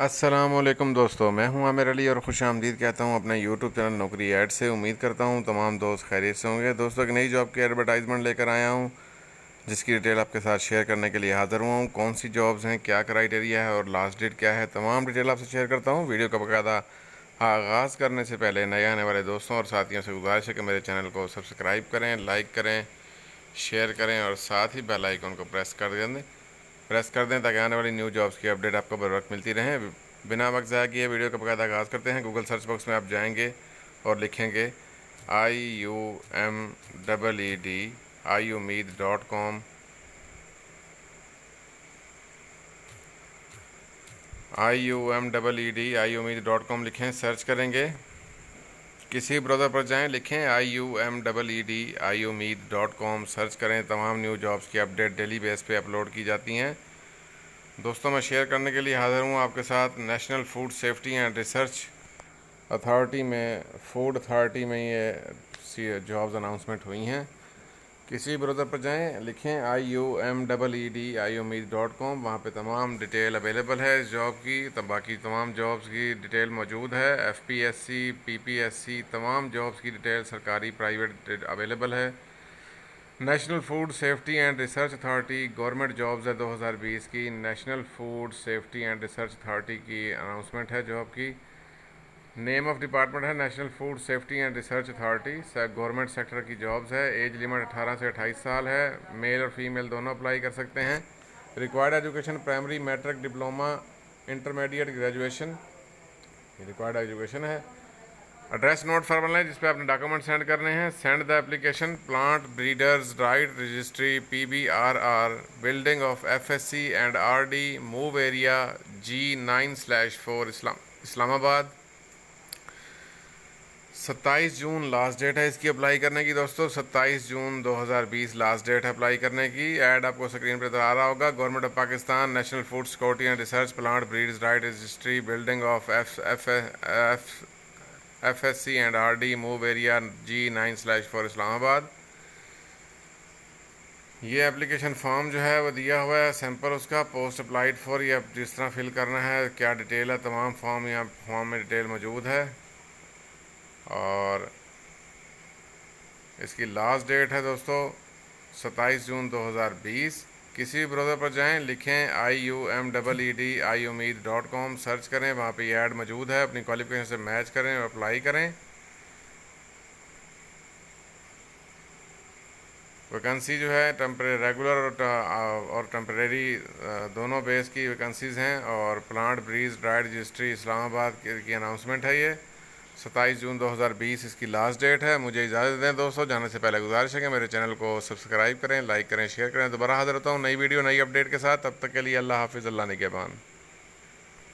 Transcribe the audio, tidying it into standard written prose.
अस्सलामुअलैकुम दोस्तों, मैं हूं आमिर अली और खुश आमदीद कहता हूं अपने यूट्यूब चैनल नौकरी ऐड से। उम्मीद करता हूं तमाम दोस्त खैरियत से होंगे। दोस्तों, एक नई जॉब की एडवर्टाइजमेंट लेकर आया हूं जिसकी डिटेल आपके साथ शेयर करने के लिए हाज़िर हुआ हूं। कौन सी जॉब्स हैं, क्या क्राइटेरिया है और लास्ट डेट क्या है, तमाम डिटेल आपसे शेयर करता हूँ। वीडियो का बाकायदा आगाज़ करने से पहले नए आने वाले दोस्तों और साथियों से गुजारिश है कि मेरे चैनल को सब्सक्राइब करें, लाइक करें, शेयर करें और साथ ही बेल आइकन को प्रेस कर दें ताकि आने वाली न्यू जॉब्स की अपडेट आपको बर वक्त मिलती रहे। बिना वक्त ज़ाया किए वीडियो का बाकायदा आगाज़ करते हैं। गूगल सर्च बॉक्स में आप जाएंगे और लिखेंगे IUMEED iUmeed.com IUMEED iUmeed.com लिखें, सर्च करेंगे। किसी ब्राउज़र पर जाएं, लिखें IUMEED iUmeed.com, सर्च करें। तमाम न्यू जॉब्स की अपडेट डेली बेस पे अपलोड की जाती हैं। दोस्तों, मैं शेयर करने के लिए हाज़िर हूँ आपके साथ national food safety and research authority में, फूड अथॉरिटी में ये जॉब्स अनाउंसमेंट हुई हैं। किसी ब्राउज़र पर जाएं, लिखें IUMEED iUmeed.com, वहाँ पे तमाम डिटेल अवेलेबल है जॉब की। तब बाकी तमाम जॉब्स की डिटेल मौजूद है। FPSC, PPSC, तमाम जॉब्स की डिटेल सरकारी प्राइवेट अवेलेबल है। National food safety and research authority government jobs है 2020 की। National food safety and research authority की अनाउंसमेंट है जॉब की। नेम ऑफ डिपार्टमेंट है national food safety and research authority. Government sector की जॉब्स है। एज लिमिट 18 से 28 साल है। मेल और फीमेल दोनों अप्लाई कर सकते हैं। Required education primary, matric, diploma, intermediate, graduation, ये रिक्वायर्ड एजुकेशन है। एड्रेस नोट फॉर्मल है जिस पे आपने डॉक्यूमेंट सेंड करने हैं। Send the application plant breeders right registry PBRR building of FSC and RD mauve area G9/4 Islamabad. 27 जून लास्ट डेट है इसकी अप्लाई करने की। दोस्तों, 27 जून 2020 लास्ट डेट है अप्लाई करने की। ऐड आपको स्क्रीन पर नजर आ रहा होगा। Government of Pakistan, national food security and research, plant breeders right registry building of FSC and RD mauve area G9/4 Islamabad. ये एप्लीकेशन फॉर्म जो है वो दिया हुआ है, सैंपल उसका, पोस्ट अप्लाइड फॉर। ये जिस तरह फिल करना है, क्या डिटेल है, तमाम फॉर्म यहाँ फॉर्म में डिटेल मौजूद है। और इसकी लास्ट डेट है दोस्तों 27 जून 2020। किसी भी ब्राउज़र पर जाएं, लिखें IUMEED iUmeed.com, सर्च करें। वहाँ पे ये ऐड मौजूद है। अपनी क्वालिफिकेशन से मैच करें और अप्लाई करें। वैकेंसी जो है रेगुलर और टेम्परेरी दोनों बेस की वैकेंसीज़ हैं। और प्लांट ब्रीज ड्राइड रजिस्ट्री इस्लामाबाद की अनाउंसमेंट है ये। 27 जून 2020 इसकी लास्ट डेट है। मुझे इजाज़त दें दोस्तों। जाने से पहले गुजारिश है कि मेरे चैनल को सब्सक्राइब करें, लाइक करें, शेयर करें। दोबारा हाजिर होता हूँ नई वीडियो, नई अपडेट के साथ। तब तक के लिए अल्लाह हाफिज़, अल्लाह निगहबान।